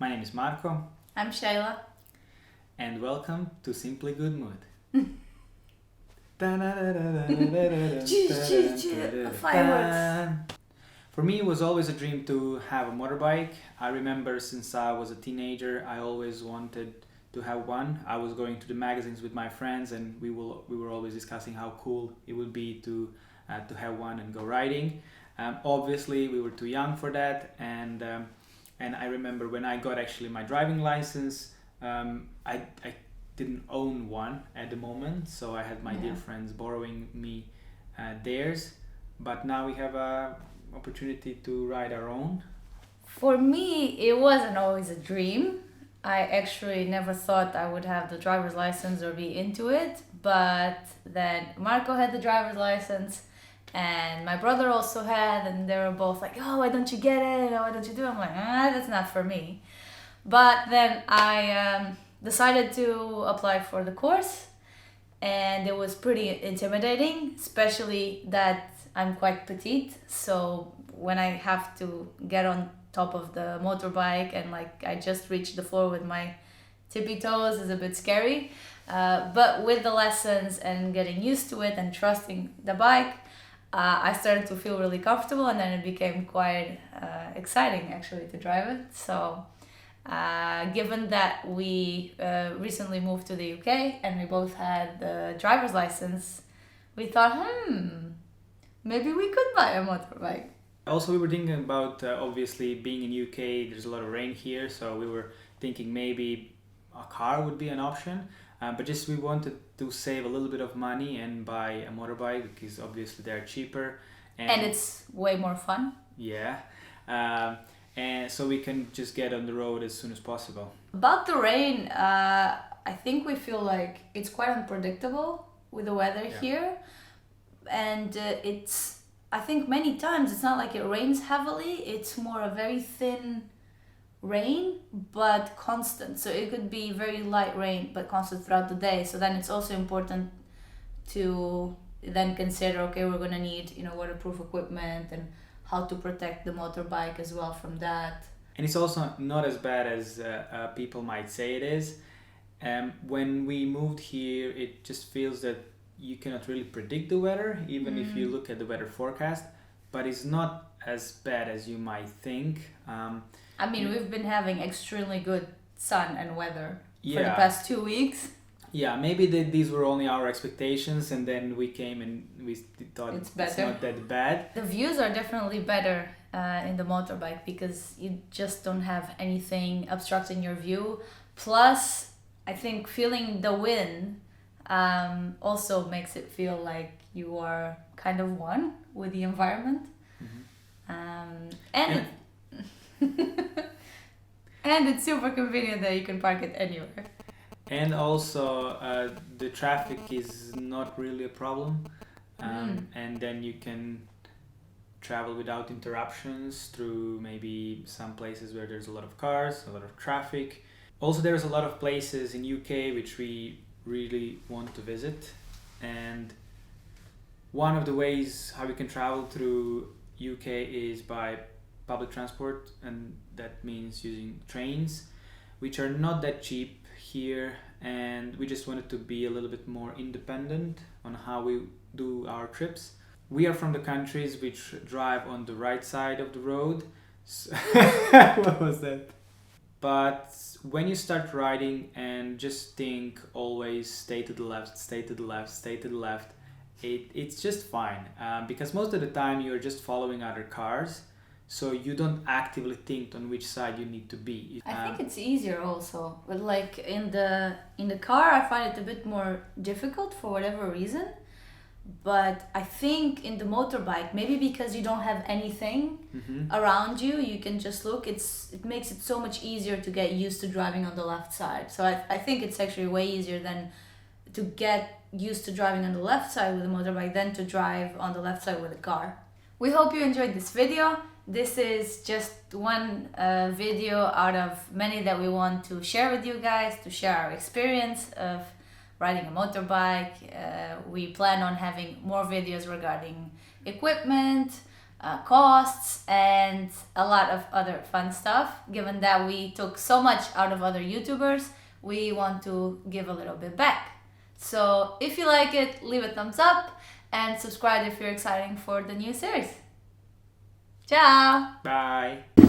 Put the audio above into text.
My name is Marco, I'm Shayla. and welcome to Simply Good Mood. Fireworks. For me, it was always a dream to have a motorbike. I remember since I was a teenager, I always wanted to have one. I was going to the magazines with my friends, and we were always discussing how cool it would be to have one and go riding. Obviously, we were too young for that, and I remember when I got actually my driving license, I didn't own one at the moment, so I had my dear friends borrowing me theirs. But now we have a opportunity to ride our own. For me, it wasn't always a dream. I actually never thought I would have the driver's license or be into it. But then Marco had the driver's license, and my brother also had, and they were both like, "Oh, why don't you get it? Why don't you do it?" I'm like, that's not for me. But then I decided to apply for the course, and it was pretty intimidating, especially that I'm quite petite. So when I have to get on top of the motorbike and like I just reached the floor with my tippy toes is a bit scary. But with the lessons and getting used to it and trusting the bike, I started to feel really comfortable, and then it became quite exciting actually to drive it. So given that we recently moved to the UK and we both had the driver's license, we thought, maybe we could buy a motorbike. Also, we were thinking about obviously being in UK. There's a lot of rain here, so we were thinking maybe a car would be an option. But just we wanted to save a little bit of money and buy a motorbike because obviously they're cheaper And it's way more fun. yeah. And so we can just get on the road as soon as possible. About the rain, I think we feel like it's quite unpredictable with the weather here. And I think many times it's not like it rains heavily, it's more a very thin rain but constant. So it could be very light rain but constant throughout the day. So then it's also important to then consider, okay, we're going to need, waterproof equipment and how to protect the motorbike as well from that. And it's also not as bad as people might say it is. When we moved here, it just feels that you cannot really predict the weather, even if you look at the weather forecast, but it's not as bad as you might think. We've been having extremely good sun and weather for the Yeah. past 2 weeks. Yeah, maybe these were only our expectations, and then we came and we thought It's it's better. not that bad. The views are definitely better in the motorbike because you just don't have anything obstructing your view. Plus, I think feeling the wind also makes it feel like you are kind of one with the environment. And and it's super convenient that you can park it anywhere. And also, the traffic is not really a problem. And then you can travel without interruptions through maybe some places where there's a lot of cars, a lot of traffic. Also, there's a lot of places in UK which we really want to visit. And one of the ways how we can travel through UK is by public transport, and that means using trains, which are not that cheap here, and we just wanted to be a little bit more independent on how we do our trips. We are from the countries which drive on the right side of the road. What was that? But when you start riding and just think always stay to the left, stay to the left, stay to the left, it's just fine. Because most of the time you're just following other cars, so you don't actively think on which side you need to be. I think it's easier also, but like in the car, I find it a bit more difficult for whatever reason. But I think in the motorbike, maybe because you don't have anything around you, you can just look. It makes it so much easier to get used to driving on the left side. So I think it's actually way easier than to get used to driving on the left side with a motorbike than to drive on the left side with a car. We hope you enjoyed this video. This is just one video out of many that we want to share with you guys, to share our experience of riding a motorbike. We plan on having more videos regarding equipment, costs, and a lot of other fun stuff. Given that we took so much out of other YouTubers, we want to give a little bit back. So if you like it, leave a thumbs up and subscribe if you're excited for the new series. Ciao! Bye!